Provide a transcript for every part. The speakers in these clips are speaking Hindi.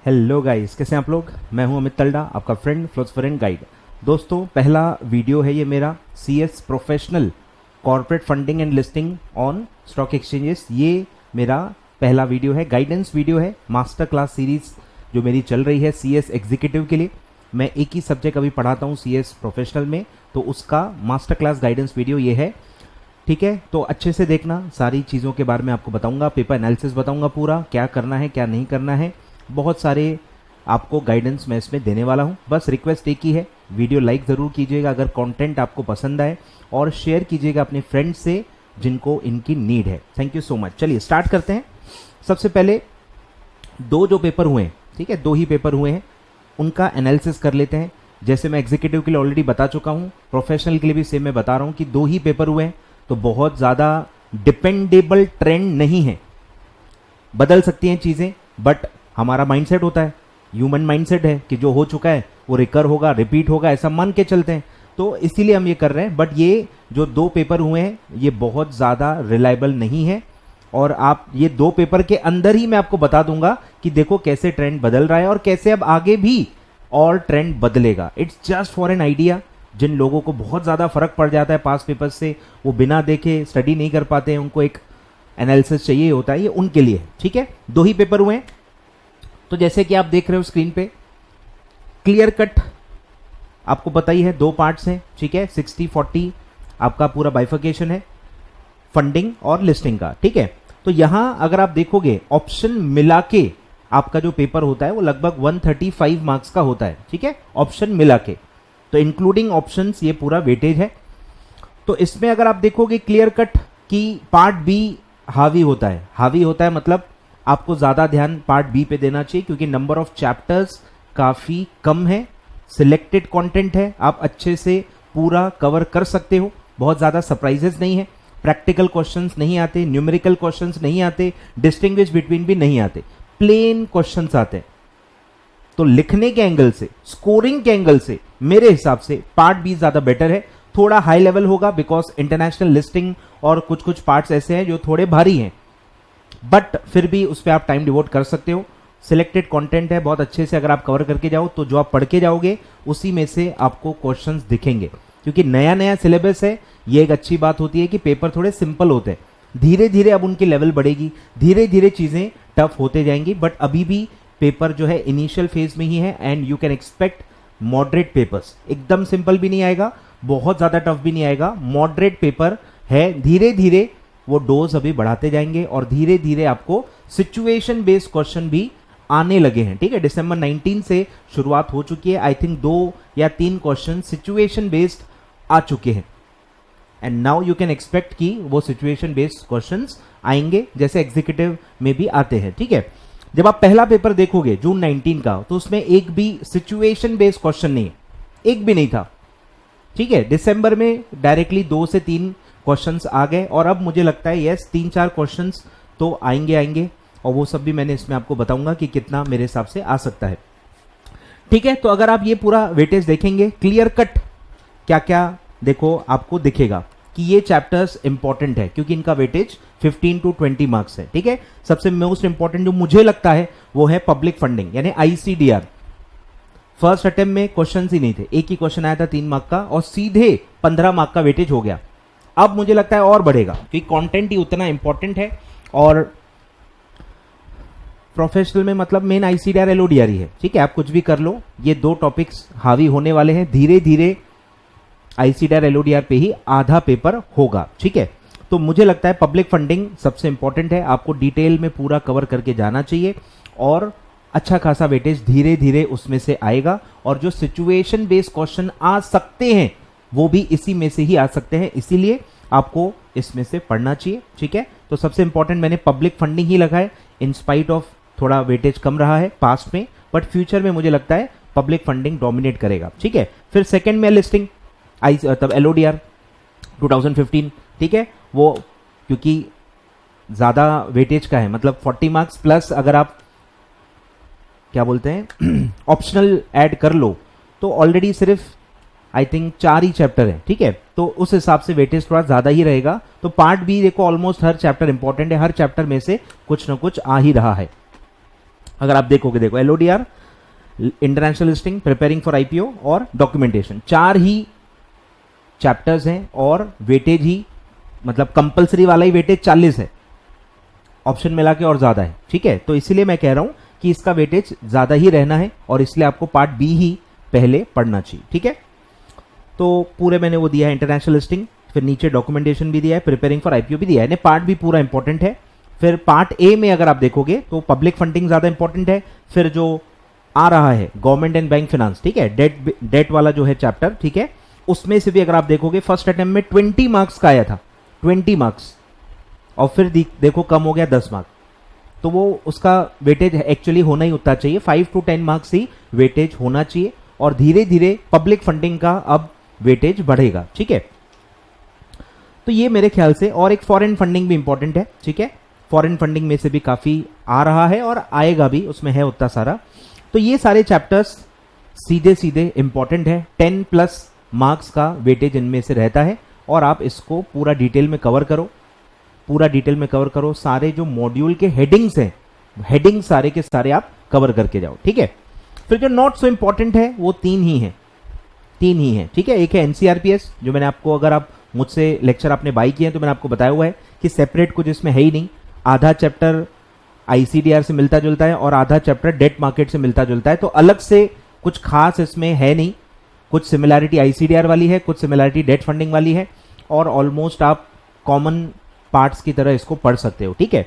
हेलो गाइस, कैसे हैं आप लोग। मैं हूं अमित तलडा, आपका फ्रेंड फ्लोस्फरेंट गाइड। दोस्तों, पहला वीडियो है ये मेरा CS professional corporate funding and listing on stock exchanges. ये मेरा पहला वीडियो है, गाइडेंस वीडियो है, मास्टर क्लास सीरीज जो मेरी चल रही है CS एग्जीक्यूटिव के लिए। मैं एक ही सब्जेक्ट अभी पढ़ाता हूँ CS प्रोफेशनल में, तो उसका मास्टर क्लास गाइडेंस वीडियो ये है। ठीक है, तो अच्छे से देखना, सारी चीज़ों के बारे में आपको बताऊंगा, पेपर एनालिसिस बताऊंगा, पूरा क्या करना है क्या नहीं करना है, बहुत सारे आपको गाइडेंस मैं इसमें देने वाला हूं। बस रिक्वेस्ट एक ही है, वीडियो लाइक ज़रूर कीजिएगा अगर कंटेंट आपको पसंद आए, और शेयर कीजिएगा अपने फ्रेंड्स से जिनको इनकी नीड है। Thank you so much. चलिए स्टार्ट करते हैं। सबसे पहले दो जो पेपर हुए हैं, ठीक है, दो ही पेपर हुए हैं, उनका एनालिसिस कर लेते हैं। जैसे मैं एग्जीक्यूटिव के लिए ऑलरेडी बता चुका हूं, प्रोफेशनल के लिए भी सेम मैं बता रहा हूं कि दो ही पेपर हुए हैं, तो बहुत ज़्यादा डिपेंडेबल ट्रेंड नहीं है। बदल सकती हैं चीज़ें, बट हमारा माइंडसेट होता है, ह्यूमन माइंडसेट है कि जो हो चुका है वो रिकर होगा, रिपीट होगा, ऐसा मान के चलते हैं, तो इसीलिए हम ये कर रहे हैं। बट ये जो दो पेपर हुए हैं ये बहुत ज़्यादा रिलायबल नहीं है, और आप ये दो पेपर के अंदर ही मैं आपको बता दूंगा कि देखो कैसे ट्रेंड बदल रहा है और कैसे अब आगे भी और ट्रेंड बदलेगा। It's just for an idea. जिन लोगों को बहुत ज़्यादा फर्क पड़ जाता है पास पेपर से, वो बिना देखे स्टडी नहीं कर पाते हैं, उनको एक एनालिसिस चाहिए होता है, ये उनके लिए। ठीक है, दो ही पेपर हुए हैं, तो जैसे कि आप देख रहे हो स्क्रीन पे, क्लियर कट आपको पता ही है, दो पार्ट्स हैं। ठीक है, 60-40 आपका पूरा बाइफर्केशन है फंडिंग और लिस्टिंग का। ठीक है, तो यहां अगर आप देखोगे ऑप्शन मिला के आपका जो पेपर होता है वो लगभग 135 मार्क्स का होता है। ठीक है, ऑप्शन मिला के, तो इंक्लूडिंग ऑप्शंस ये पूरा वेटेज है। तो इसमें अगर आप देखोगे क्लियर कट की पार्ट बी हावी होता है। हावी होता है मतलब आपको ज्यादा ध्यान पार्ट बी पे देना चाहिए, क्योंकि नंबर ऑफ चैप्टर्स काफी कम है, सिलेक्टेड कंटेंट है, आप अच्छे से पूरा कवर कर सकते हो, बहुत ज्यादा सरप्राइजेस नहीं है, प्रैक्टिकल क्वेश्चंस नहीं आते, न्यूमेरिकल क्वेश्चंस नहीं आते, डिस्टिंग्विश बिटवीन भी नहीं आते, प्लेन क्वेश्चंस आते हैं। तो लिखने के एंगल से, स्कोरिंग के एंगल से मेरे हिसाब से पार्ट बी ज्यादा बेटर है। थोड़ा हाई लेवल होगा बिकॉज इंटरनेशनल लिस्टिंग और कुछ कुछ पार्ट्स ऐसे हैं जो थोड़े भारी हैं, बट फिर भी उस पर आप टाइम डिवोट कर सकते हो। सिलेक्टेड कंटेंट है, बहुत अच्छे से अगर आप कवर करके जाओ तो जो आप पढ़ के जाओगे उसी में से आपको क्वेश्चंस दिखेंगे। क्योंकि नया नया सिलेबस है, ये एक अच्छी बात होती है कि पेपर थोड़े सिंपल होते हैं। धीरे धीरे अब उनकी लेवल बढ़ेगी, धीरे धीरे चीजें टफ होते जाएंगी, बट अभी भी पेपर जो है इनिशियल फेज में ही है, and you can expect moderate papers. एकदम सिंपल भी नहीं आएगा, बहुत ज्यादा टफ भी नहीं आएगा, मॉडरेट पेपर है। धीरे धीरे वो डोज अभी बढ़ाते जाएंगे और धीरे धीरे आपको सिचुएशन बेस्ड क्वेश्चन भी आने लगे हैं। ठीक है, दिसंबर 19 से शुरुआत हो चुकी है। आई थिंक 2 या 3 क्वेश्चन सिचुएशन बेस्ड आ चुके हैं, and now you can expect कि वो सिचुएशन बेस्ड क्वेश्चंस आएंगे जैसे एग्जीक्यूटिव में भी आते हैं। ठीक है, जब आप पहला पेपर देखोगे जून 19 का, तो उसमें एक भी सिचुएशन बेस्ड क्वेश्चन नहीं है, एक भी नहीं था। ठीक है, दिसंबर में डायरेक्टली 2 से 3 क्वेश्चंस आ गए, और अब मुझे लगता है यस 3-4 क्वेश्चंस तो आएंगे, और वो सब भी मैंने इसमें आपको बताऊंगा कि कितना मेरे हिसाब से आ सकता है। ठीक है, तो अगर आप ये पूरा वेटेज देखेंगे, क्लियर कट क्या क्या देखो आपको दिखेगा कि ये चैप्टर्स इंपॉर्टेंट है, क्योंकि इनका वेटेज 15 to 20 मार्क्स है। ठीक है, सबसे मोस्ट इंपॉर्टेंट जो मुझे लगता है वो है पब्लिक फंडिंग, यानी ICDR। फर्स्ट अटेम्प्ट में क्वेश्चन ही नहीं थे, एक ही क्वेश्चन आया था 3 मार्क का, और सीधे 15 मार्क का वेटेज हो गया। अब मुझे लगता है और बढ़ेगा, क्योंकि कंटेंट ही उतना इंपॉर्टेंट है, और प्रोफेशनल में मतलब मेन ICDR LODR ही है। ठीक है, आप कुछ भी कर लो, ये दो टॉपिक्स हावी होने वाले हैं। धीरे धीरे ICDR LODR पे ही आधा पेपर होगा। ठीक है, तो मुझे लगता है पब्लिक फंडिंग सबसे इंपॉर्टेंट है, आपको डिटेल में पूरा कवर करके जाना चाहिए, और अच्छा खासा वेटेज धीरे धीरे उसमें से आएगा, और जो सिचुएशन बेस्ड क्वेश्चन आ सकते हैं वो भी इसी में से ही आ सकते हैं, इसीलिए आपको इसमें से पढ़ना चाहिए। ठीक है, तो सबसे इंपॉर्टेंट मैंने पब्लिक फंडिंग ही लगा है, इन स्पाइट ऑफ थोड़ा वेटेज कम रहा है पास्ट में, बट फ्यूचर में मुझे लगता है पब्लिक फंडिंग डोमिनेट करेगा। ठीक है, फिर सेकंड में लिस्टिंग तब LODR 2015। ठीक है, वो क्योंकि ज्यादा वेटेज का है, मतलब 40 मार्क्स प्लस अगर आप क्या बोलते हैं ऑप्शनल ऐड कर लो, तो ऑलरेडी सिर्फ आई थिंक 4 ही चैप्टर है। ठीक है, तो उस हिसाब से वेटेज थोड़ा ज्यादा ही रहेगा। तो पार्ट बी देखो, ऑलमोस्ट हर चैप्टर इंपॉर्टेंट है, हर चैप्टर में से कुछ ना कुछ आ ही रहा है। अगर आप देखोगे, देखो LODR, international listing, preparing for IPO और डॉक्यूमेंटेशन, 4 ही चैप्टर्स हैं और वेटेज ही मतलब कंपलसरी वाला ही वेटेज 40 है, ऑप्शन मिला के और ज्यादा है, ठीक है। तो इसीलिए मैं कह रहा हूं कि इसका वेटेज ज्यादा ही रहना है और इसलिए आपको पार्ट बी ही पहले पढ़ना चाहिए, ठीक है। तो पूरे मैंने वो दिया है इंटरनेशनल लिस्टिंग, फिर नीचे डॉक्यूमेंटेशन भी दिया है, प्रिपेयरिंग फॉर आईपीओ भी दिया है, पार्ट भी पूरा इंपॉर्टेंट है। फिर पार्ट ए में अगर आप देखोगे तो पब्लिक फंडिंग ज्यादा इंपॉर्टेंट है, फिर जो आ रहा है गवर्नमेंट एंड बैंक फाइनेंस, ठीक है, डेट वाला जो है चैप्टर, ठीक है, उसमें से भी अगर आप देखोगे फर्स्ट अटेम्प्ट में 20 मार्क्स का आया था, 20 मार्क्स, और फिर देखो कम हो गया 10 मार्क्स, तो वो उसका वेटेज एक्चुअली होना ही उतना चाहिए, 5 to 10 मार्क्स ही वेटेज होना चाहिए, और धीरे धीरे पब्लिक फंडिंग का अब वेटेज बढ़ेगा, ठीक है। तो ये मेरे ख्याल से, और एक फॉरेन फंडिंग भी इंपॉर्टेंट है, ठीक है, फॉरेन फंडिंग में से भी काफी आ रहा है और आएगा भी, उसमें है उतना सारा। तो ये सारे चैप्टर्स सीधे सीधे इंपॉर्टेंट है, 10+ मार्क्स का वेटेज इनमें से रहता है, और आप इसको पूरा डिटेल में कवर करो, पूरा डिटेल में कवर करो, सारे जो मॉड्यूल के हेडिंग्स हैं, हेडिंग सारे के सारे आप कवर करके जाओ, ठीक है। फिर जो नॉट सो इंपॉर्टेंट है वो 3 ही है, ठीक है। एक है एनसीआरपीएस, जो मैंने आपको, अगर आप मुझसे लेक्चर आपने बाई किए हैं तो मैंने आपको बताया हुआ है कि सेपरेट कुछ इसमें है ही नहीं, आधा चैप्टर आईसीडीआर से मिलता जुलता है और आधा चैप्टर डेट मार्केट से मिलता जुलता है, तो अलग से कुछ खास इसमें है नहीं, कुछ सिमिलैरिटी आईसीडीआर वाली है, कुछ सिमिलैरिटी डेट फंडिंग वाली है, और ऑलमोस्ट आप कॉमन पार्ट्स की तरह इसको पढ़ सकते हो, ठीक है।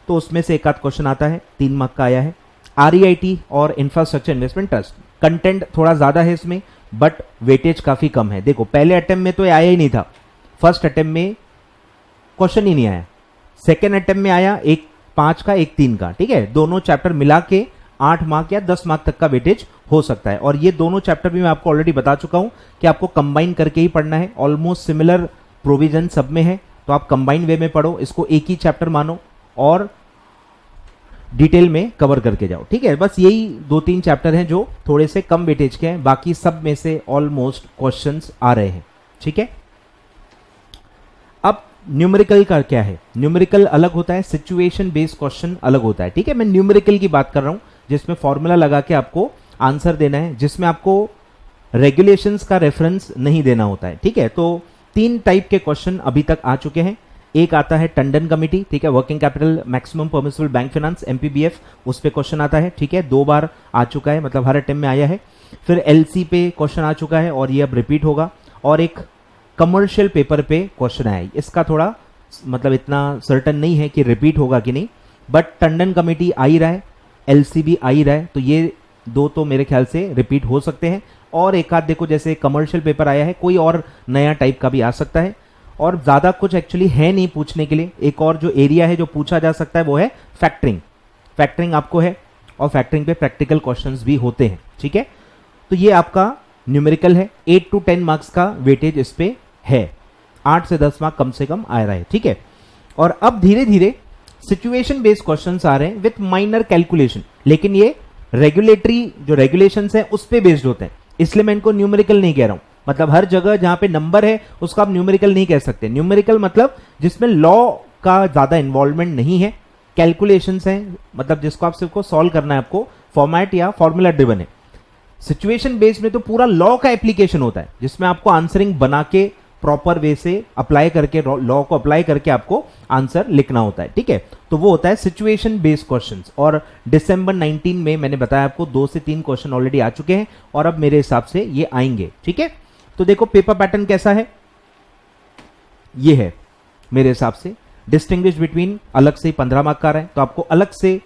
तो उसमें से एक आध क्वेश्चन आता है, 3 मार्क का आया है। आरईआईटी और इंफ्रास्ट्रक्चर इन्वेस्टमेंट ट्रस्ट, कंटेंट थोड़ा ज्यादा है इसमें, बट वेटेज काफी कम है। देखो पहले अटेम्प्ट में तो ये आया ही नहीं था, फर्स्ट अटेम्प्ट में क्वेश्चन ही नहीं आया, सेकेंड अटेम्प्ट में आया, एक 5 का एक 3 का, ठीक है। दोनों चैप्टर मिला के 8 मार्क या 10 मार्क तक का वेटेज हो सकता है, और ये दोनों चैप्टर भी मैं आपको ऑलरेडी बता चुका हूं कि आपको कंबाइन करके ही पढ़ना है, ऑलमोस्ट सिमिलर प्रोविजन सब में है, तो आप कंबाइन वे में पढ़ो, इसको एक ही चैप्टर मानो और डिटेल में कवर करके जाओ, ठीक है। बस यही 2-3 चैप्टर हैं जो थोड़े से कम वेटेज के हैं, बाकी सब में से ऑलमोस्ट क्वेश्चंस आ रहे हैं, ठीक है। अब न्यूमेरिकल का क्या है, न्यूमेरिकल अलग होता है, सिचुएशन बेस्ड क्वेश्चन अलग होता है, ठीक है। मैं न्यूमेरिकल की बात कर रहा हूं, जिसमें फॉर्मूला लगा के आपको आंसर देना है, जिसमें आपको रेगुलेशंस का रेफरेंस नहीं देना होता है, ठीक है। तो 3 टाइप के क्वेश्चन अभी तक आ चुके हैं। एक आता है टंडन कमिटी, ठीक है, working capital maximum permissible bank finance, MPBF, उस पे क्वेश्चन आता है, ठीक है, 2 बार आ चुका है, मतलब हर अटेम्प्ट में आया है। फिर एलसी पे क्वेश्चन आ चुका है और ये अब रिपीट होगा, और एक कमर्शियल पेपर पे क्वेश्चन आया है, इसका थोड़ा मतलब इतना सर्टन नहीं है कि रिपीट होगा कि नहीं, बट टंडन कमेटी आ ही रहा है, एलसी भी आ ही रहा है, तो ये 2 तो मेरे ख्याल से रिपीट हो सकते हैं। और एक आध देखो, जैसे कमर्शियल पेपर आया है, कोई और नया टाइप का भी आ सकता है, और ज्यादा कुछ एक्चुअली है नहीं पूछने के लिए। एक और जो एरिया है जो पूछा जा सकता है वो है फैक्टरिंग, फैक्टरिंग आपको है, और फैक्टरिंग पे प्रैक्टिकल क्वेश्चंस भी होते हैं, ठीक है। तो ये आपका न्यूमेरिकल है, 8 to 10 मार्क्स का वेटेज इस पे है, 8 से 10 मार्क कम से कम आ रहा है, ठीक है। और अब धीरे धीरे सिचुएशन बेस्ड क्वेश्चंस आ रहे हैं विथ माइनर कैलकुलेशन, लेकिन ये रेगुलेटरी जो रेगुलेशंस है उस पे बेस्ड होते हैं, इसलिए मैं इनको न्यूमेरिकल नहीं कह रहा हूं। मतलब हर जगह जहां पे नंबर है उसको आप न्यूमेरिकल नहीं कह सकते, न्यूमेरिकल मतलब जिसमें लॉ का ज्यादा इन्वॉल्वमेंट नहीं है, कैलकुलेशंस हैं, मतलब जिसको आप सिर्फ सॉल्व करना है, आपको फॉर्मेट या फॉर्मूला ड्रिवन है। सिचुएशन बेस्ड में तो पूरा लॉ का एप्लीकेशन होता है, जिसमें आपको आंसरिंग बना के प्रॉपर वे से अप्लाई करके, लॉ को अप्लाई करके आपको आंसर लिखना होता है, ठीक है। तो वो होता है सिचुएशन बेस्ड क्वेश्चंस, और दिसंबर 19 में मैंने बताया आपको 2 से 3 क्वेश्चन ऑलरेडी आ चुके हैं, और अब मेरे हिसाब से ये आएंगे, ठीक है। तो देखो पेपर पैटर्न कैसा है, ये है मेरे हिसाब से, डिस्टिंग्विश बिटवीन अलग से 15 मार्क का रहा है, तो आपको अलग से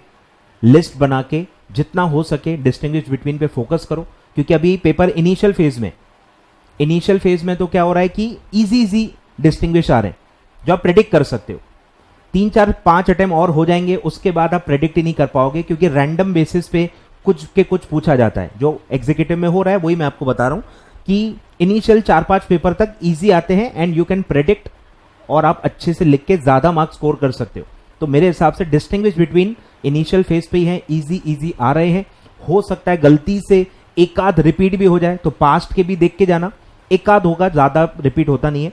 लिस्ट बना के जितना हो सके डिस्टिंग्विश बिटवीन पे फोकस करो, क्योंकि अभी पेपर इनिशियल फेज में तो क्या हो रहा है कि इजी डिस्टिंग्विश आ रहे हैं जो आप प्रेडिक्ट कर सकते हो। 3, 4, 5 अटेम्प्ट और हो जाएंगे, उसके बाद आप प्रेडिक्ट ही नहीं कर पाओगे, क्योंकि रैंडम बेसिस पे कुछ पूछा जाता है। जो एग्जीक्यूटिव में हो रहा है वही मैं आपको बता रहा हूं कि इनिशियल 4-5 पेपर तक इजी आते हैं एंड यू कैन प्रेडिक्ट, और आप अच्छे से लिख के ज्यादा मार्क्स स्कोर कर सकते हो। तो मेरे हिसाब से डिस्टिंग्विश बिटवीन इनिशियल फेज पे ही है, इजी आ रहे हैं। हो सकता है गलती से एक आध रिपीट भी हो जाए, तो पास्ट के भी देख के जाना, एक आध होगा, ज्यादा रिपीट होता नहीं है,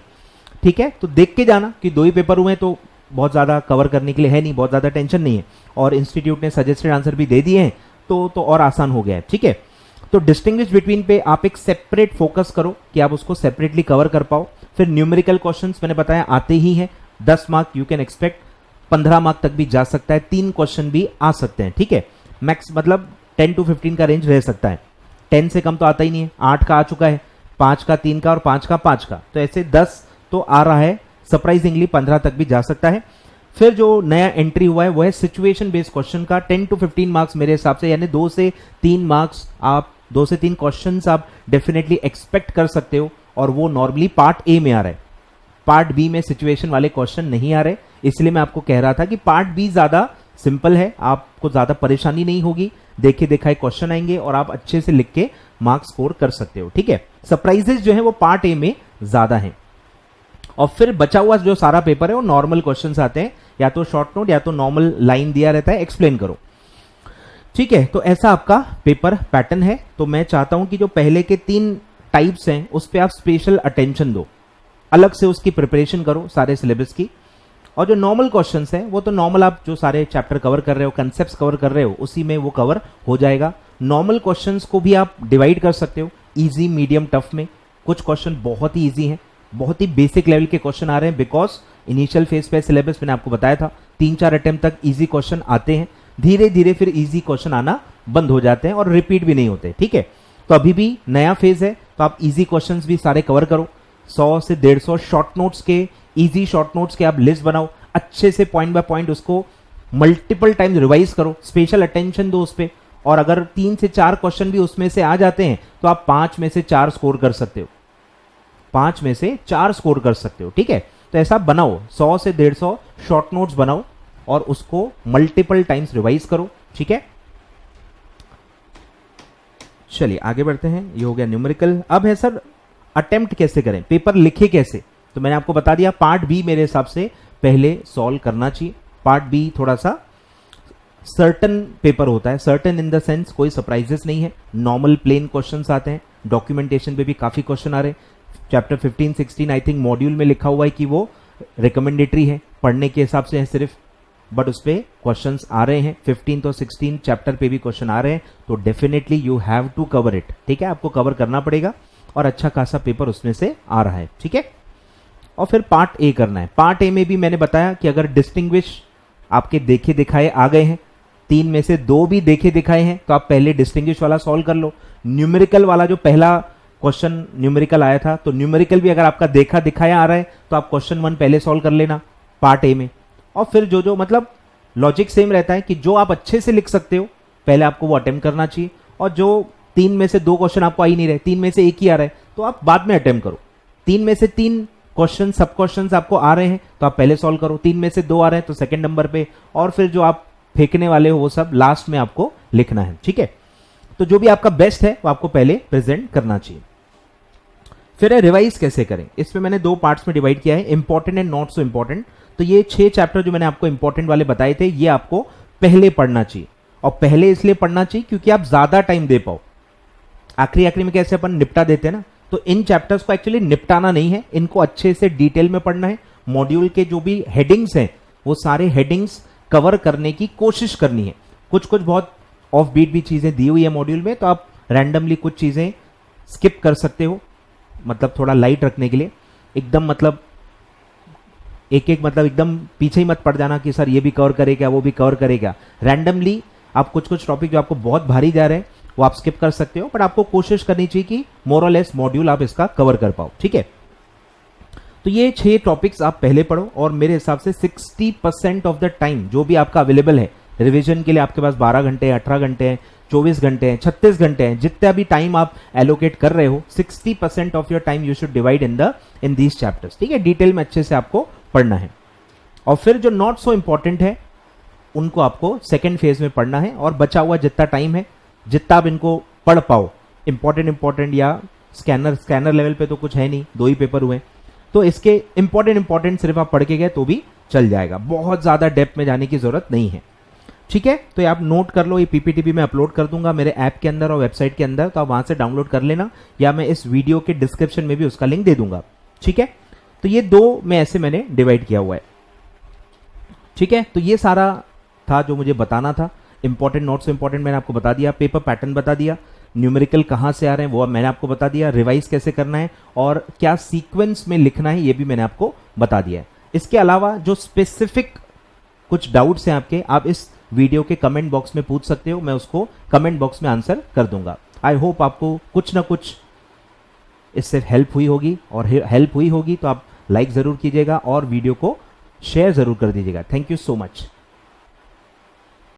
ठीक है। तो देख के जाना कि 2 ही पेपर हुए, तो बहुत ज्यादा कवर करने के लिए है नहीं, बहुत ज्यादा टेंशन नहीं है, और इंस्टीट्यूट ने सजेस्टेड आंसर भी दे दिए हैं, तो और आसान हो गया है, ठीक है। तो डिस्टिंग्विश बिटवीन पे आप एक सेपरेट फोकस करो कि आप उसको सेपरेटली कवर कर पाओ। फिर न्यूमेरिकल क्वेश्चंस मैंने बताया आते ही हैं, 10 mark you can expect, 15 mark तक भी जा सकता है, 3 क्वेश्चन भी आ सकते हैं, ठीक है। मैक्स मतलब 10 to 15 का रेंज रह सकता है, 10 से कम तो आता ही नहीं है। 8 का आ चुका है, 5 का 3 का और 5 का 5 का, तो ऐसे 10 तो आ रहा है, सरप्राइजिंगली 15 तक भी जा सकता है। फिर जो नया एंट्री हुआ है वो है सिचुएशन बेस्ड क्वेश्चन का, 10 to 15 मार्क्स मेरे हिसाब से, यानी 2 से 3 मार्क्स आप 2 से 3 क्वेश्चंस आप डेफिनेटली एक्सपेक्ट कर सकते हो, और वो नॉर्मली पार्ट ए में आ रहा है। पार्ट बी में सिचुएशन वाले क्वेश्चन नहीं आ रहे, इसलिए मैं आपको कह रहा था कि पार्ट बी ज्यादा सिंपल है, आपको ज्यादा परेशानी नहीं होगी, देखे दिखाए क्वेश्चन आएंगे और आप अच्छे से लिख के मार्क्स स्कोर कर सकते हो, ठीक है। सरप्राइजेस जो है वो पार्ट ए में ज्यादा है। और फिर बचा हुआ जो सारा पेपर है वो नॉर्मल क्वेश्चंस आते हैं, या तो शॉर्ट नोट या तो नॉर्मल लाइन दिया रहता है, एक्सप्लेन करो, ठीक है। तो ऐसा आपका पेपर पैटर्न है। तो मैं चाहता हूं कि जो पहले के 3 टाइप्स हैं उस पर आप स्पेशल अटेंशन दो, अलग से उसकी प्रिपरेशन करो सारे सिलेबस की। और जो नॉर्मल क्वेश्चंस हैं वो तो नॉर्मल आप जो सारे चैप्टर कवर कर रहे हो, कंसेप्ट्स कवर कर रहे हो, उसी में वो कवर हो जाएगा। नॉर्मल क्वेश्चंस को भी आप डिवाइड कर सकते हो इजी, मीडियम, टफ में। कुछ क्वेश्चन बहुत ही इजी हैं, बहुत ही बेसिक लेवल के क्वेश्चन आ रहे हैं, बिकॉज इनिशियल फेज पे सिलेबस मैंने आपको बताया था 3-4 अटेम्प्ट तक इजी क्वेश्चन आते हैं, धीरे धीरे फिर इजी क्वेश्चन आना बंद हो जाते हैं और रिपीट भी नहीं होते, ठीक है। तो अभी भी नया फेज है, तो आप इजी क्वेश्चंस भी सारे कवर करो। 100 से 150 शॉर्ट नोट्स के, इजी शॉर्ट नोट्स के आप लिस्ट बनाओ, अच्छे से पॉइंट बाय पॉइंट उसको मल्टीपल टाइम्स रिवाइज करो, स्पेशल अटेंशन दो उस पर। और अगर 3 से 4 क्वेश्चन भी उसमें से आ जाते हैं तो आप 5 में से 4 स्कोर कर सकते हो, 5 में से 4 स्कोर कर सकते हो, ठीक है। तो ऐसा बनाओ, 100 से 150 शॉर्ट नोट्स बनाओ और उसको मल्टीपल टाइम्स रिवाइज करो, ठीक है। चलिए आगे बढ़ते हैं, ये हो गया न्यूमेरिकल। अब है सर अटेम्प्ट कैसे करें, पेपर लिखे कैसे। तो मैंने आपको बता दिया पार्ट बी मेरे हिसाब से पहले सॉल्व करना चाहिए। पार्ट बी थोड़ा सा सर्टन पेपर होता है, सर्टन इन द सेंस कोई सरप्राइजेस नहीं है, नॉर्मल प्लेन क्वेश्चंस आते हैं, डॉक्यूमेंटेशन पे भी काफी क्वेश्चन आ रहे हैं। चैप्टर 15-16 आई थिंक मॉड्यूल में लिखा हुआ है कि वो रिकमेंडेटरी है, पढ़ने के हिसाब से है सिर्फ, बट उस पर क्वेश्चंस आ रहे हैं। 15 और 16 चैप्टर पे भी क्वेश्चन आ रहे हैं, तो definitely you have to cover it, ठीक है। आपको कवर करना पड़ेगा और अच्छा खासा पेपर उसमें से आ रहा है, ठीक है। और फिर पार्ट ए करना है। पार्ट ए में भी मैंने बताया कि अगर डिस्टिंग्विश आपके देखे दिखाए आ गए हैं, 3 में से 2 भी देखे दिखाए हैं, तो आप पहले डिस्टिंग्विश वाला सॉल्व कर लो। न्यूमेरिकल वाला जो पहला क्वेश्चन न्यूमेरिकल आया था, तो न्यूमेरिकल भी अगर आपका देखा दिखाया आ रहा है तो आप क्वेश्चन 1 पहले सॉल्व कर लेना पार्ट ए में। और फिर जो मतलब लॉजिक सेम रहता है कि जो आप अच्छे से लिख सकते हो पहले आपको वो अटेम्प्ट करना चाहिए, और जो 3 में से 2 क्वेश्चन आपको आ ही नहीं रहे, 3 में से 1 ही आ रहा है, तो आप बाद में अटेम्प्ट करो। 3 में से 3 क्वेश्चन सब क्वेश्चंस आपको आ रहे हैं तो आप पहले सॉल्व करो, 3 में से 2 आ रहे हैं तो सेकंड नंबर पे, और फिर जो आप फेंकने वाले हो वो सब लास्ट में आपको लिखना है, ठीक है। तो जो भी आपका बेस्ट है वो आपको पहले प्रेजेंट करना चाहिए। फिर रिवाइज कैसे करें, इसमें मैंने 2 पार्ट्स में डिवाइड किया है, important and not so important. तो ये 6 चैप्टर जो मैंने आपको इंपॉर्टेंट वाले बताए थे, ये आपको पहले पढ़ना चाहिए। और पहले इसलिए पढ़ना चाहिए क्योंकि आप ज्यादा टाइम दे पाओ। आखिरी में कैसे अपन निपटा देते हैं ना, तो इन चैप्टर्स को एक्चुअली निपटाना नहीं है, इनको अच्छे से डिटेल में पढ़ना है। मॉड्यूल के जो भी हेडिंग्स हैं वो सारे हेडिंग्स कवर करने की कोशिश करनी है। कुछ कुछ बहुत ऑफ बीट भी चीजें दी हुई है मॉड्यूल में, तो आप रैंडमली कुछ चीजें स्किप कर सकते हो, मतलब थोड़ा लाइट रखने के लिए। एकदम मतलब एक मतलब एकदम पीछे ही मत पड़ जाना कि सर ये भी कवर करेगा वो भी कवर करेगा। रैंडमली आप कुछ टॉपिक जो आपको बहुत भारी जा रहे हैं वो आप स्किप कर सकते हो, बट आपको कोशिश करनी चाहिए कि मोर और लेस मॉड्यूल आप इसका कवर कर पाओ, ठीक है। तो ये 6 टॉपिक्स आप पहले पढ़ो, और मेरे हिसाब से 60% ऑफ द टाइम जो भी आपका अवेलेबल है रिवीजन के लिए, आपके पास 12 घंटे, 18 घंटे हैं, 24 घंटे हैं, 36 घंटे हैं, जितना भी टाइम आप एलोकेट कर रहे हो, 60% of your time you should divide in these chapters, ठीक है। डिटेल में अच्छे से आपको पढ़ना है। और फिर जो नॉट सो इंपॉर्टेंट है उनको आपको सेकेंड फेज में पढ़ना है, और बचा हुआ जितना टाइम है, जितना आप इनको पढ़ पाओ, इंपॉर्टेंट या स्कैनर लेवल पे तो कुछ है नहीं, 2 ही पेपर हुए, तो इसके इंपॉर्टेंट सिर्फ आप पढ़ के गए तो भी चल जाएगा, बहुत ज्यादा डेप्थ में जाने की जरूरत नहीं है, ठीक है। तो ये आप नोट कर लो, ये पीपीटी भी मैं अपलोड कर दूंगा मेरे ऐप के अंदर और वेबसाइट के अंदर, तो आप वहां से डाउनलोड कर लेना, या मैं इस वीडियो के डिस्क्रिप्शन में भी उसका लिंक दे दूंगा, ठीक है। तो ये 2 में ऐसे मैंने डिवाइड किया हुआ है, ठीक है। तो ये सारा था जो मुझे बताना था। इंपॉर्टेंट नॉट सो इंपॉर्टेंट मैंने आपको बता दिया, पेपर पैटर्न बता दिया, न्यूमेरिकल कहाँ से आ रहे हैं वो मैंने आपको बता दिया, रिवाइज कैसे करना है और क्या सीक्वेंस में लिखना है ये भी मैंने आपको बता दिया है। इसके अलावा जो स्पेसिफिक कुछ डाउट्स हैं आपके, आप इस वीडियो के कमेंट बॉक्स में पूछ सकते हो, मैं उसको कमेंट बॉक्स में आंसर कर दूंगा। आई होप आपको कुछ ना कुछ इससे हेल्प हुई होगी, और हेल्प हुई होगी तो आप लाइक ज़रूर कीजिएगा और वीडियो को शेयर ज़रूर कर दीजिएगा। Thank you so much.